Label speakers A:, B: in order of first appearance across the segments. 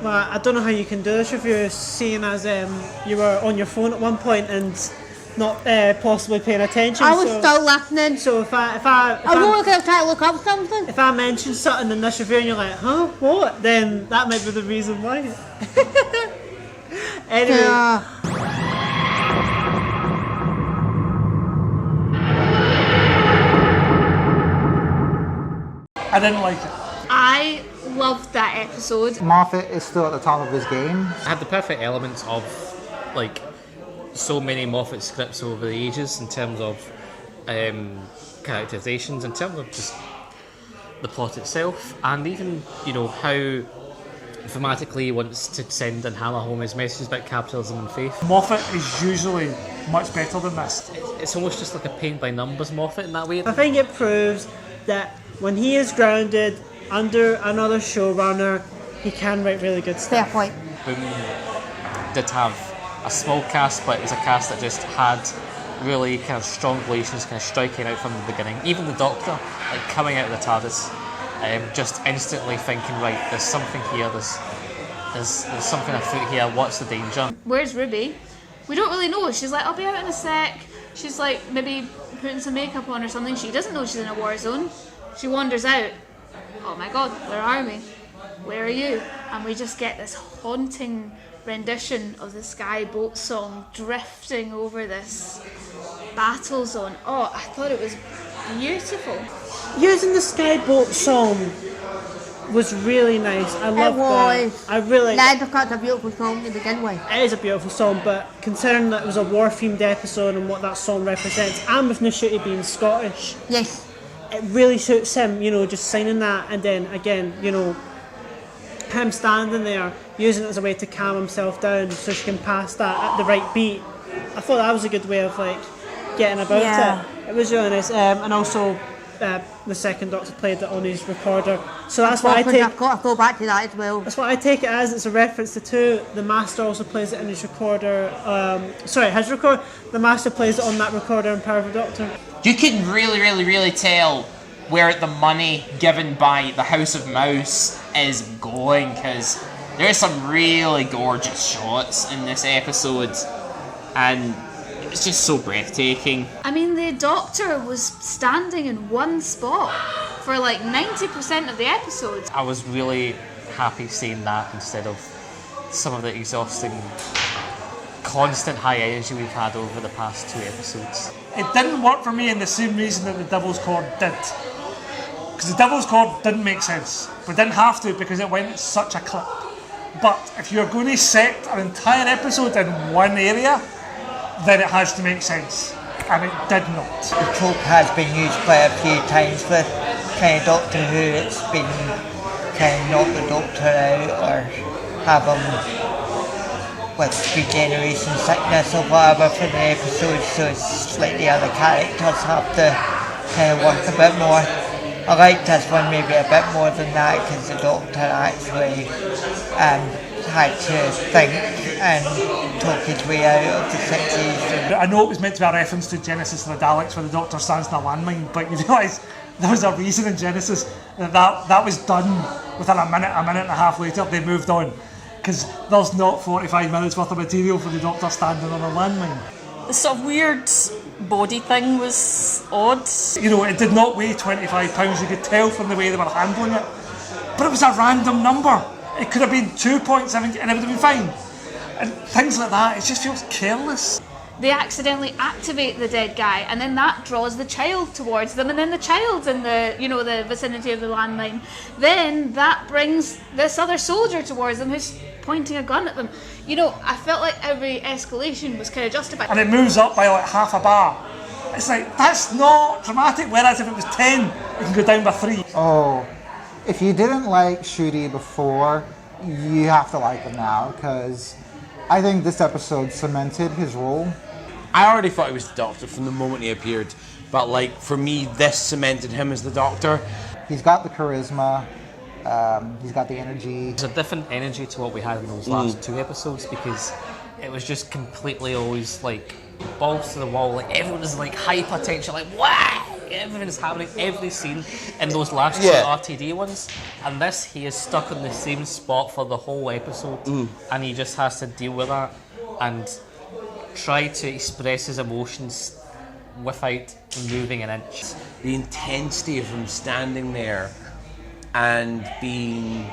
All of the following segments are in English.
A: Well, I don't know how you can do this review, seeing as you were on your phone at one point and not possibly paying attention.
B: I was still listening.
A: So if I
B: was trying to look up something.
A: If I mention something in this review and you're like, huh, what? Then that might be the reason why. Anyway.
C: I didn't like it.
D: I loved that episode.
E: Moffat is still at the top of his game.
F: I had the perfect elements of like so many Moffat scripts over the ages in terms of characterizations, in terms of just the plot itself, and even how thematically he wants to send and hammer home his messages about capitalism and faith.
C: Moffat is usually much better than this.
F: It's almost just like a paint by numbers Moffat in that way.
A: I think it proves that when he is grounded under another showrunner, he can write really good stuff.
B: Fair point.
F: Boom did have a small cast, but it was a cast that just had really kind of strong relations, kind of striking out from the beginning. Even the Doctor, like coming out of the TARDIS, just instantly thinking, right, there's something here, there's something afoot here, what's the danger?
D: Where's Ruby? We don't really know. She's like, I'll be out in a sec. She's like maybe putting some makeup on or something. She doesn't know she's in a war zone. She wanders out. Oh my god, where are we? Where are you? And we just get this haunting rendition of the Sky Boat song drifting over this battle zone. Oh, I thought it was beautiful.
A: Using the Sky Boat song was really nice. I love that. I really.
B: Because it's a beautiful song to begin with.
A: It is a beautiful song, but considering that it was a war-themed episode and what that song represents, and with Ncuti being Scottish,
B: yes,
A: it really suits him. Just signing that, and then again, him standing there using it as a way to calm himself down so she can pass that at the right beat. I thought that was a good way of getting about it. It was really nice, and also the second Doctor played it on his recorder, so that's what I take.
B: I've got to go back to that as well.
A: That's what I take it as. It's a reference to two. The Master also plays it in his recorder. His record. The Master plays it on that recorder in Power of the Doctor.
G: You can really tell where the money given by the House of Mouse is going, because there's some really gorgeous shots in this episode, and it's just so breathtaking.
D: I mean, the Doctor was standing in one spot for like 90% of the episodes.
F: I was really happy seeing that instead of some of the exhausting, constant high energy we've had over the past 2 episodes.
C: It didn't work for me in the same reason that the Devil's Cord did. Because the Devil's Cord didn't make sense. But didn't have to because it went at such a clip. But if you're going to set an entire episode in one area, then it has to make sense. And it did not.
E: The trope has been used quite a few times with kind of Doctor Who. It's been kind of knock the Doctor out or have him with regeneration sickness or whatever for the episode, so it's like the other characters have to kind of work a bit more. I like this one maybe a bit more than that because the Doctor actually had to think and talk his way out of the situation.
C: I know it was meant to be a reference to Genesis of the Daleks where the Doctor stands in a landmine, but you realise there was a reason in Genesis that was done within a minute and a half later. They moved on because there's not 45 minutes worth of material for the Doctor standing on a landmine.
H: The sort of weird body thing was odd.
C: It did not weigh 25 pounds, you could tell from the way they were handling it. But it was a random number. It could have been 2.7 and it would have been fine. And things like that, it just feels careless.
D: They accidentally activate the dead guy, and then that draws the child towards them, and then the child's in the the vicinity of the landmine. Then that brings this other soldier towards them who's pointing a gun at them. I felt like every escalation was kind of justified.
C: And it moves up by like half a bar. It's like, that's not dramatic, whereas if it was 10, it can go down by 3.
E: Oh, if you didn't like Ncuti before, you have to like him now, because I think this episode cemented his role.
I: I already thought he was the Doctor from the moment he appeared, but for me, this cemented him as the Doctor.
E: He's got the charisma, he's got the energy.
F: There's a different energy to what we had in those last 2 episodes because it was just completely always balls to the wall, everyone was hyper tension, wow! everything is happening, every scene in those last
I: Yeah.
F: two RTD ones. And this, he is stuck in the same spot for the whole episode, and he just has to deal with that and try to express his emotions without moving an inch.
I: The intensity of him standing there and being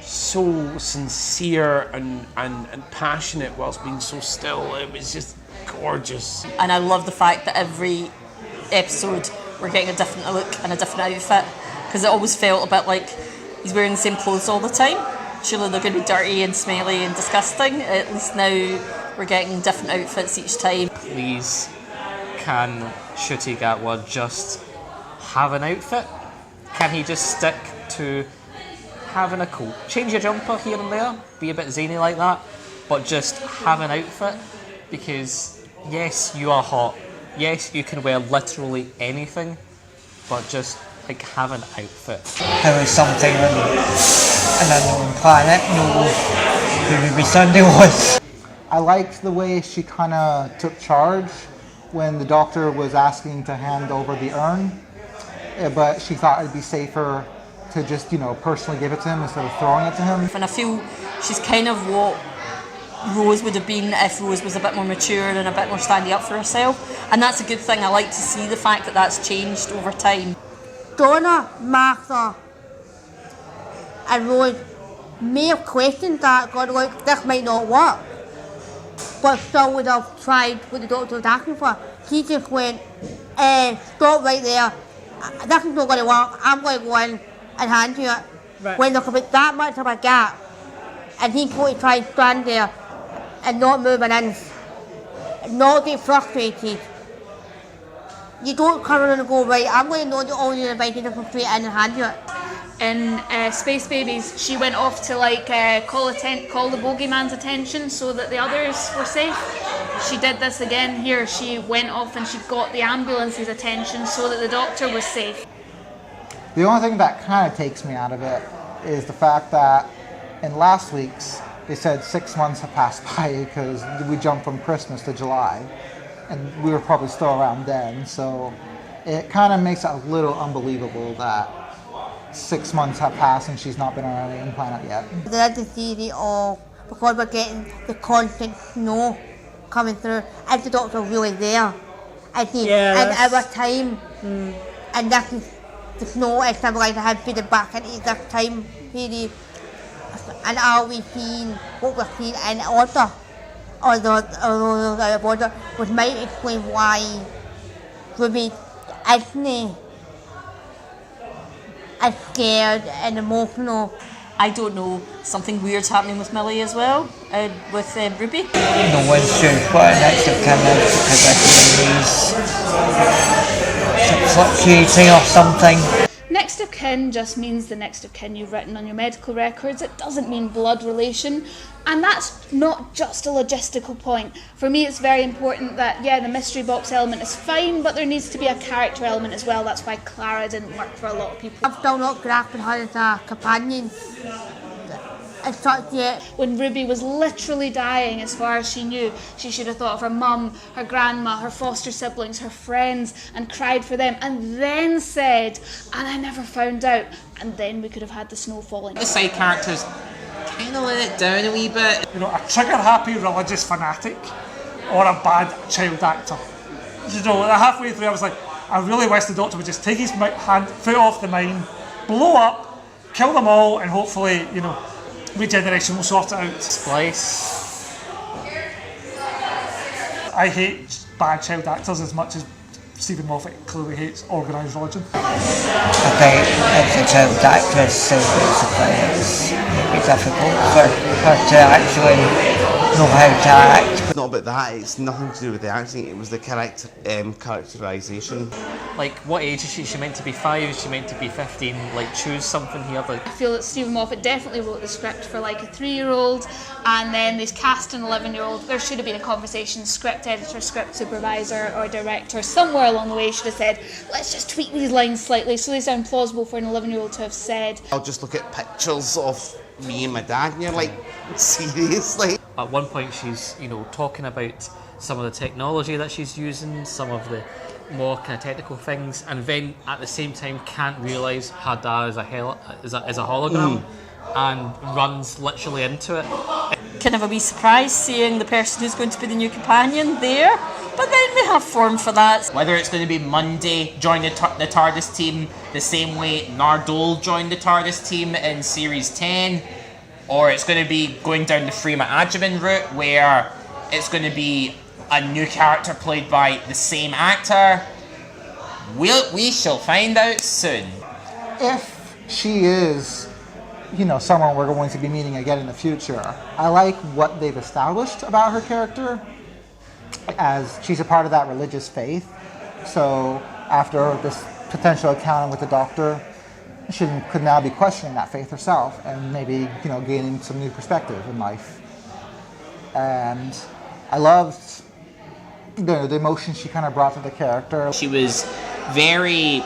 I: so sincere and passionate whilst being so still, it was just gorgeous.
H: And I love the fact that every episode we're getting a different look and a different outfit, because it always felt a bit like he's wearing the same clothes all the time. Surely they're going to be dirty and smelly and disgusting. At least now we're getting different outfits each time.
F: Please, can Ncuti Gatwa just have an outfit? Can he just stick to having a coat? Change your jumper here and there, be a bit zany like that, but just have an outfit. Because yes, you are hot. Yes, you can wear literally anything, but just like have an outfit.
E: There was something on an unknown planet, know who Ruby Sunday was.
J: I liked the way she kind of took charge when the doctor was asking to hand over the urn, but she thought it'd be safer to just, personally give it to him instead of throwing it to him.
H: And I feel she's kind of what Rose would have been if Rose was a bit more mature and a bit more standing up for herself. And that's a good thing. I like to see the fact that that's changed over time.
B: Donna, Martha, and Rose may have questioned that, God, like, this might not work, but still would have tried what the doctor was asking for. He just went, stop right there. This is not going to work. I'm going to go in and hand you it.
A: Right.
B: When there could be that much of a gap, and he's going to try to stand there and not move an inch, not get frustrated. You don't come around and go, right, I'm going to know that all you're invited to come straight in and hand you it.
D: In Space Babies, she went off to call the bogeyman's attention so that the others were safe. She did this again here. She went off and she got the ambulance's attention so that the doctor was safe.
J: The only thing that kind of takes me out of it is the fact that in last week's, they said 6 months have passed by because we jumped from Christmas to July, and we were probably still around then, so it kind of makes it a little unbelievable that 6 months have passed and she's not been on our alien planet yet.
B: There is the theory of, because we're getting the constant snow coming through, is the doctor really there? Is he in our time? And this is, the snow is symbolising him feeding back into this time period. And are we seeing what we're seeing in order? Or those out of order, which might explain why Ruby isn't as scared and emotional.
H: I don't know, something weird's happening with Millie as well, with Ruby.
E: No one's sure what an next of kin is because I think he's fluctuating or something.
D: Next of kin just means the next of kin you've written on your medical records. It doesn't mean blood relation. And that's not just a logistical point. For me, it's very important that, the mystery box element is fine, but there needs to be a character element as well. That's why Clara didn't work for a lot of people.
B: I'm still not grasping her as a companion as such yet.
D: When Ruby was literally dying, as far as she knew, she should have thought of her mum, her grandma, her foster siblings, her friends, and cried for them, and then said, and I never found out, and then we could have had the snow falling.
G: The side characters kind of let it down a wee bit.
C: A trigger-happy religious fanatic or a bad child actor. Halfway through I was like, I really wish the doctor would just take his foot off the mine, blow up, kill them all, and hopefully, regeneration will sort it out.
F: Splice.
C: I hate bad child actors as much as Steven Moffat clearly hates organised religion.
E: I think it's a child actress, so basically it's maybe difficult for her to actually know how to act.
K: It's not about that, it's nothing to do with the acting, it was the characterisation.
F: Like, what age is she? Is she meant to be 5? Is she meant to be 15? Choose something here.
D: I feel that Steven Moffat definitely wrote the script for a 3-year-old, and then they've cast an 11-year-old. There should have been a conversation, script editor, script supervisor, or director, somewhere along the way should have said, let's just tweak these lines slightly so they sound plausible for an 11-year-old to have said.
K: I'll just look at pictures of me and my dad and you're like, seriously?
F: At one point she's, talking about some of the technology that she's using, some of the more kind of technical things, and then at the same time can't realise her dad is a hologram, and runs literally into it.
H: Kind of a wee surprise seeing the person who's going to be the new companion there, but then we have form for that.
G: Whether it's going to be Monday join the TARDIS team the same way Nardole joined the TARDIS team in Series 10, or it's going to be going down the Freema Agyeman route where it's going to be a new character played by the same actor, we shall find out soon.
J: If she is, someone we're going to be meeting again in the future, I like what they've established about her character, as she's a part of that religious faith. So after this potential encounter with the Doctor, she could now be questioning that faith herself and maybe, gaining some new perspective in life. And I loved the emotion she kind of brought to the character.
G: She was very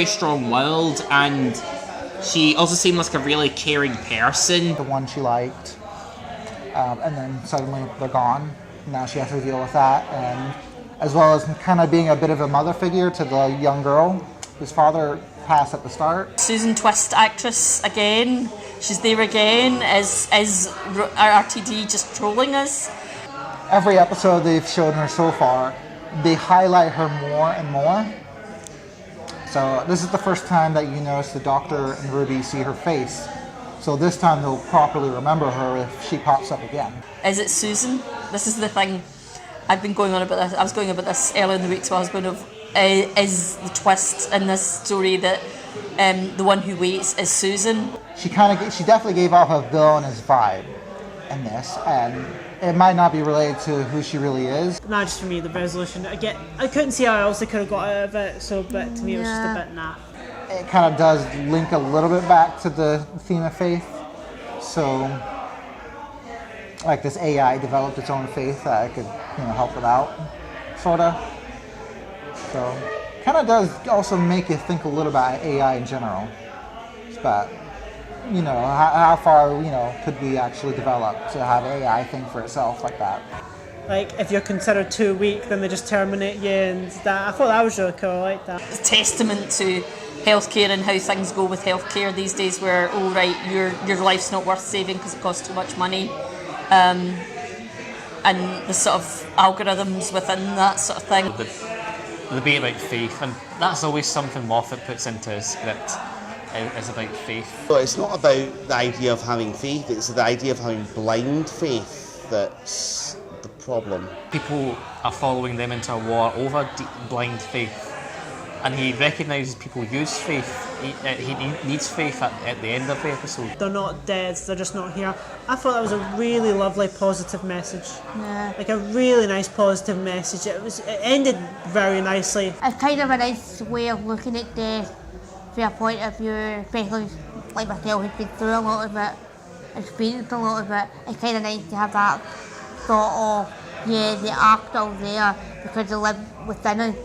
G: strong-willed, and she also seemed like a really caring person.
J: The one she liked, and then suddenly they're gone. Now she has to deal with that, and as well as kind of being a bit of a mother figure to the young girl whose father passed at the start.
H: Susan Twist, actress again. She's there again. Is RTD just trolling us?
J: Every episode they've shown her so far, they highlight her more and more. So this is the first time that you notice the Doctor and Ruby see her face. So this time they'll properly remember her if she pops up again.
H: Is it Susan? This is the thing. I've been going on about this. I was going about this earlier in the week to my husband is the twist in this story that the one who waits is Susan.
J: She definitely gave off a villainous vibe in this, and it might not be related to who she really is.
A: Nah, just for me, the resolution. I couldn't see how else they could have got out of it, but to me it was just a bit naff.
J: It kind of does link a little bit back to the theme of faith. So, like this AI developed its own faith that it could, help it out, sorta. So, kind of does also make you think a little about AI in general. But, how far, could we actually develop to have AI think for itself like that?
A: Like, if you're considered too weak, then they just terminate you, and that. I thought that was really cool. I like that.
H: It's a testament to healthcare and how things go with healthcare these days, where your life's not worth saving because it costs too much money, and the sort of algorithms within that sort of thing.
F: The debate about faith, and that's always something Moffat puts into his script. Is about faith.
K: Well, it's not about the idea of having faith, it's the idea of having blind faith that's the problem.
F: People are following them into a war over blind faith, and he recognises people use faith. He needs faith at the end of the episode.
A: They're not dead, they're just not here. I thought that was a really lovely positive message.
B: Yeah.
A: Like a really nice positive message. It ended very nicely.
B: It's kind of a nice way of looking at death from a point of view, especially like myself who's been through a lot of it, experienced a lot of it. It's kind of nice to have that thought of, they are still there because they live within us.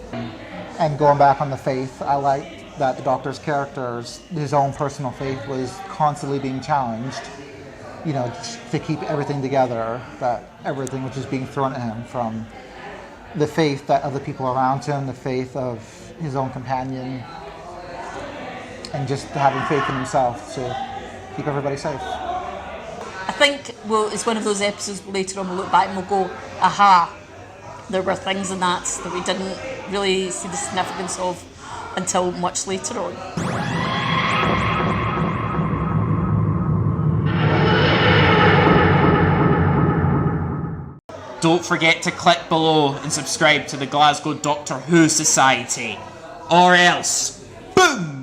J: And going back on the faith, I like that the Doctor's character's, his own personal faith was constantly being challenged, to keep everything together, that everything was just being thrown at him, from the faith that of the people around him, the faith of his own companion, and just having faith in himself to keep everybody safe.
H: I think it's one of those episodes later on we'll look back and we'll go, aha, there were things in that we didn't really see the significance of until much later on.
G: Don't forget to click below and subscribe to the Glasgow Doctor Who Society, or else, boom!